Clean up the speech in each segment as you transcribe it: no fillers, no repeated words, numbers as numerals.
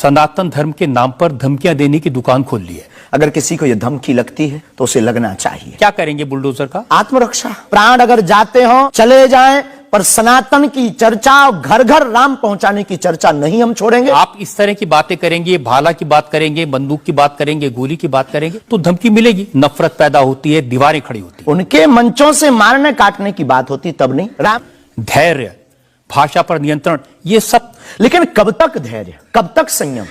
सनातन धर्म के नाम पर धमकियां देने की दुकान खोल ली है। अगर किसी को यह धमकी लगती है तो उसे लगना चाहिए। क्या करेंगे बुलडोजर का? आत्मरक्षा। प्राण अगर जाते हो चले जाएं, पर सनातन की चर्चा, घर घर राम पहुंचाने की चर्चा नहीं हम छोड़ेंगे। आप इस तरह की बातें करेंगे, भाला की बात करेंगे, बंदूक की बात करेंगे, गोली की बात करेंगे तो धमकी मिलेगी, नफरत पैदा होती है, दीवारें खड़ी होती है। उनके मंचों से मारने काटने की बात होती तब नहीं। राम, धैर्य, भाषा पर नियंत्रण, ये सब। लेकिन कब तक धैर्य, कब तक संयम?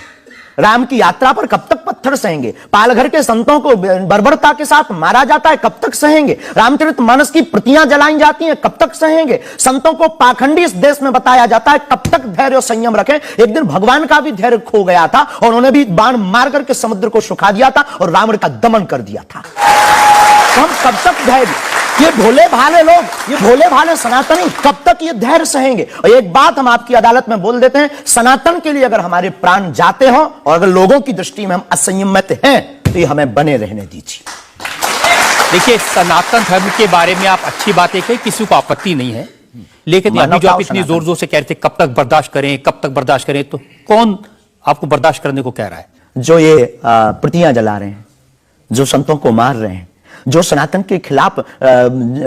राम की यात्रा पर कब तक पत्थर सहेंगे? पालघर के संतों को बर्बरता के साथ मारा जाता है, कब तक सहेंगे? रामचरितमानस की प्रतियां जलाई जाती हैं, कब तक सहेंगे? संतों को पाखंडी इस देश में बताया जाता है, कब तक धैर्य और संयम रखें? एक दिन भगवान का भी धैर्य खो गया था और उन्होंने भी बाण मार करके समुद्र को सुखा दिया था और रावण का दमन कर दिया था। तो हम कब तक धैर्य? ये भोले भाले लोग, ये भोले भाले सनातनी कब तक ये धैर्य सहेंगे? और एक बात हम आपकी अदालत में बोल देते हैं, सनातन के लिए अगर हमारे प्राण जाते हो और अगर लोगों की दृष्टि में हम असंयमित हैं तो ये हमें बने रहने दीजिए। देखिए, सनातन धर्म के बारे में आप अच्छी बातें कहें, किसी को आपत्ति नहीं है, लेकिन अभी जो आप इतनी जोर जोर से कह रहे थे कब तक बर्दाश्त करें, कब तक बर्दाश्त करें, तो कौन आपको बर्दाश्त करने को कह रहा है? जो ये प्रतियां जला रहे हैं, जो संतों को मार रहे हैं, जो सनातन के खिलाफ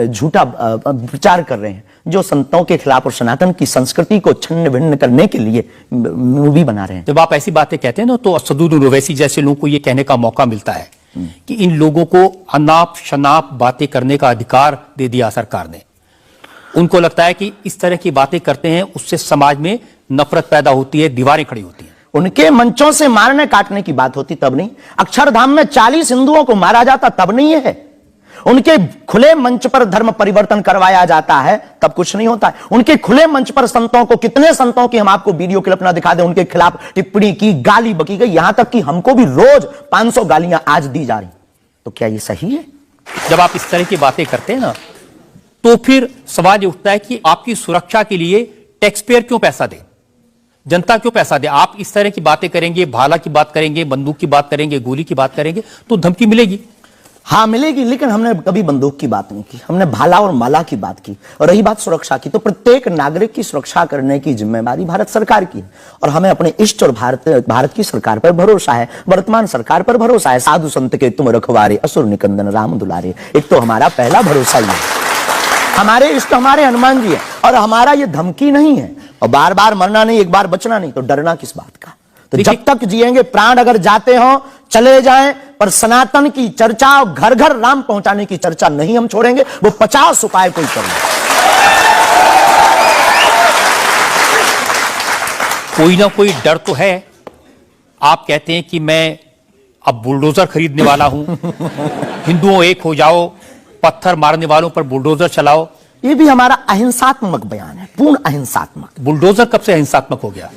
झूठा प्रचार कर रहे हैं, जो संतों के खिलाफ और सनातन की संस्कृति को छिन्न भिन्न करने के लिए मूवी बना रहे हैं। जब आप ऐसी बातें कहते हैं ना तो असदुद्दीन ओवैसी जैसे लोगों को यह कहने का मौका मिलता है कि इन लोगों को अनाप शनाप बातें करने का अधिकार दे दिया सरकार ने। उनको लगता है कि इस तरह की बातें करते हैं उससे समाज में नफरत पैदा होती है, दीवारें खड़ी होती हैं। उनके मंचों से मारने काटने की बात होती तब नहीं। अक्षरधाम में 40 हिंदुओं को मारा जाता तब नहीं है। उनके खुले मंच पर धर्म परिवर्तन करवाया जाता है तब कुछ नहीं होता है। उनके खुले मंच पर संतों को, कितने संतों की हम आपको वीडियो क्लिप ना दिखा दें, उनके खिलाफ टिप्पणी की, गाली बकी गई, यहां तक कि हमको भी रोज 500 गालियां आज दी जा रही। तो क्या ये सही है? जब आप इस तरह की बातें करते हैं ना तो फिर सवाल ये उठता है कि आपकी सुरक्षा के लिए टैक्स पेयर क्यों पैसा दे, जनता क्यों पैसा दे? आप इस तरह की बातें करेंगे, भाला की बात करेंगे, बंदूक की बात करेंगे, गोली की बात करेंगे तो धमकी मिलेगी। हाँ मिलेगी, लेकिन हमने कभी बंदूक की बात नहीं की, हमने भाला और माला की बात की। और रही बात सुरक्षा की, तो प्रत्येक नागरिक की सुरक्षा करने की जिम्मेदारी भारत सरकार की है और हमें अपने इष्ट और भारत की सरकार पर भरोसा है, वर्तमान सरकार पर भरोसा है। साधु संत के तुम रखवारे, असुर निकंदन राम दुलारे, एक तो हमारा पहला भरोसा ही है। हमारे इष्ट हमारे हनुमान जी है और हमारा ये धमकी नहीं है। और बार बार मरना नहीं, एक बार बचना नहीं, तो डरना किस बात का? तो जब तक जिएंगे, प्राण अगर जाते हो चले जाएं, पर सनातन की चर्चा, घर घर राम पहुंचाने की चर्चा नहीं हम छोड़ेंगे। वो 50 उपाय कोई करें। कोई ना कोई डर तो है। आप कहते हैं कि मैं अब बुलडोजर खरीदने वाला हूं, हिंदुओं एक हो जाओ, पत्थर मारने वालों पर बुलडोजर चलाओ। ये भी हमारा अहिंसात्मक बयान है, पूर्ण अहिंसात्मक। बुलडोजर कब से अहिंसात्मक हो गया?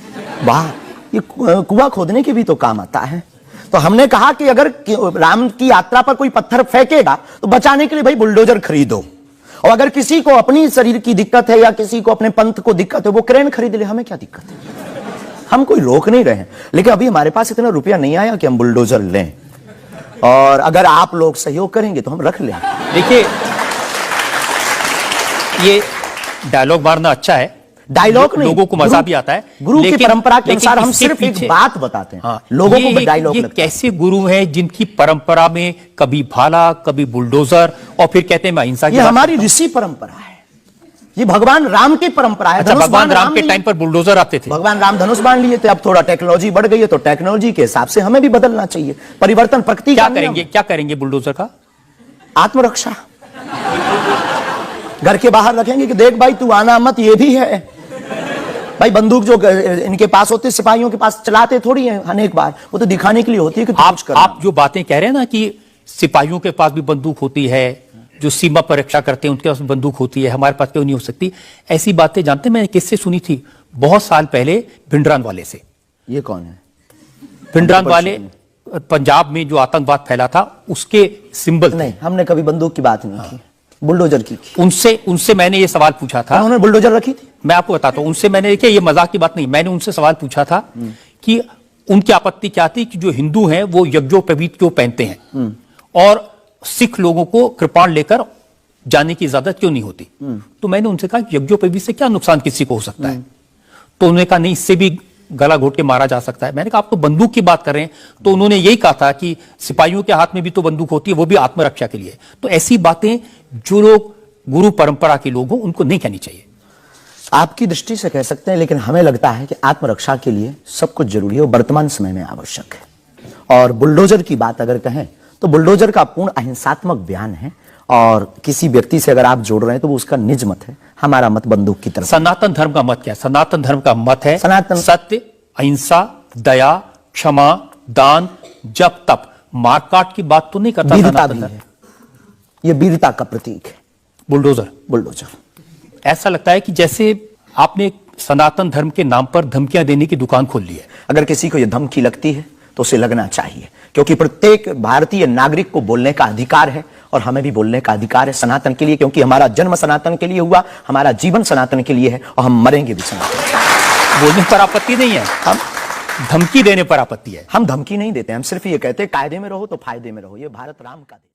वाह, ये कुआं खोदने के भी तो काम आता है। तो हमने कहा कि अगर राम की यात्रा पर कोई पत्थर फेंकेगा तो बचाने के लिए भाई बुलडोजर खरीदो, और अगर किसी को अपनी शरीर की दिक्कत है या किसी को अपने पंथ को दिक्कत है वो क्रेन खरीद ले, हमें क्या दिक्कत है? हम कोई रोक नहीं रहे हैं, लेकिन अभी हमारे पास इतना रुपया नहीं आया कि हम बुलडोजर लें, और अगर आप लोग सहयोग करेंगे तो हम रख लें। देखिए, ये डायलॉग मारना अच्छा है, डायलॉग नहीं, लोगों को मजा भी आता है। गुरु की परंपरा के अनुसार हम सिर्फ एक बात बताते हैं। हाँ, लोगों को डायलॉग ये कैसे गुरु हैं जिनकी परंपरा में कभी भाला, कभी बुलडोजर, और फिर कहते हैं मैं अहिंसा की? ये हमारी ऋषि परंपरा है, ये भगवान राम की परंपरा है। अच्छा, भगवान राम के टाइम पर बुलडोजर आते थे, भगवान राम धनुष बाण लिए थे। अब थोड़ा टेक्नोलॉजी बढ़ गई है तो टेक्नोलॉजी के हिसाब से हमें भी बदलना चाहिए। परिवर्तन प्रकृति का नियम। क्या करेंगे बुलडोजर का? आत्मरक्षा। घर के बाहर रखेंगे कि देख भाई तू आना मत, ये भी है भाई। बंदूक जो इनके पास होती है, सिपाहियों के पास चलाते थोड़ी है अनेक बार, वो तो दिखाने के लिए होती है कि आप जो बातें कह रहे हैं ना कि सिपाहियों के पास भी बंदूक होती है, जो सीमा पर रक्षा करते हैं उनके पास बंदूक होती है, हमारे पास क्यों नहीं हो सकती? ऐसी बातें जानते हैं, मैंने किससे सुनी थी बहुत साल पहले, भिंडरान वाले से। ये कौन है? भिंडरान वाले पंजाब में जो आतंकवाद फैला था उसके सिंबल। नहीं, हमने कभी बंदूक की बात नहीं की, बुलडोजर की। उनसे मैंने ये सवाल पूछा था। उन्होंने बुलडोजर रखी थी? मैं आपको बताता हूं, उनसे मैंने, देखिए ये मजाक की बात नहीं, मैंने उनसे सवाल पूछा था कि उनकी आपत्ति क्या थी कि जो हिंदू हैं वो यज्ञोपवीत क्यों पहनते हैं और सिख लोगों को कृपाण लेकर जाने की इजाजत क्यों नहीं होती? तो मैंने उनसे कहा यज्ञोपवीत से क्या नुकसान किसी को हो सकता है? तो उन्होंने कहा नहीं, इससे भी गला घोट के मारा जा सकता है। मैंने कहा आप तो बंदूक की बात कर रहे हैं, तो उन्होंने यही कहा था कि सिपाहियों के हाथ में भी तो बंदूक होती है, वो भी आत्मरक्षा के लिए। तो ऐसी बातें जो लोग गुरु परंपरा के लोग हों उनको नहीं कहनी चाहिए। आपकी दृष्टि से कह सकते हैं, लेकिन हमें लगता है कि आत्मरक्षा के लिए सब कुछ जरूरी है, वो वर्तमान समय में आवश्यक है। और बुलडोजर की बात अगर कहें तो बुलडोजर का पूर्ण अहिंसात्मक बयान है, और किसी व्यक्ति से अगर आप जोड़ रहे हैं तो वो उसका निज मत है, हमारा मत बंदूक की तरफ। सनातन धर्म का मत क्या है? सनातन धर्म का मत है सत्य, अहिंसा, दया, क्षमा, दान, जप, तप। मारकाट की बात तो नहीं करता वीरता भी है, ये वीरता का प्रतीक है बुलडोजर। ऐसा लगता है कि जैसे आपने सनातन धर्म के नाम पर धमकियां देने की दुकान खोल ली है। अगर किसी को यह धमकी लगती है तो उसे लगना चाहिए, क्योंकि प्रत्येक भारतीय नागरिक को बोलने का अधिकार है, और हमें भी बोलने का अधिकार है सनातन के लिए, क्योंकि हमारा जन्म सनातन के लिए हुआ, हमारा जीवन सनातन के लिए है, और हम मरेंगे भी सनातन। बोलने पर आपत्ति नहीं है, हम धमकी देने पर आपत्ति है। हम धमकी नहीं देते, हम सिर्फ ये कहते हैं कायदे में रहो तो फायदे में रहो। ये भारत राम का देश।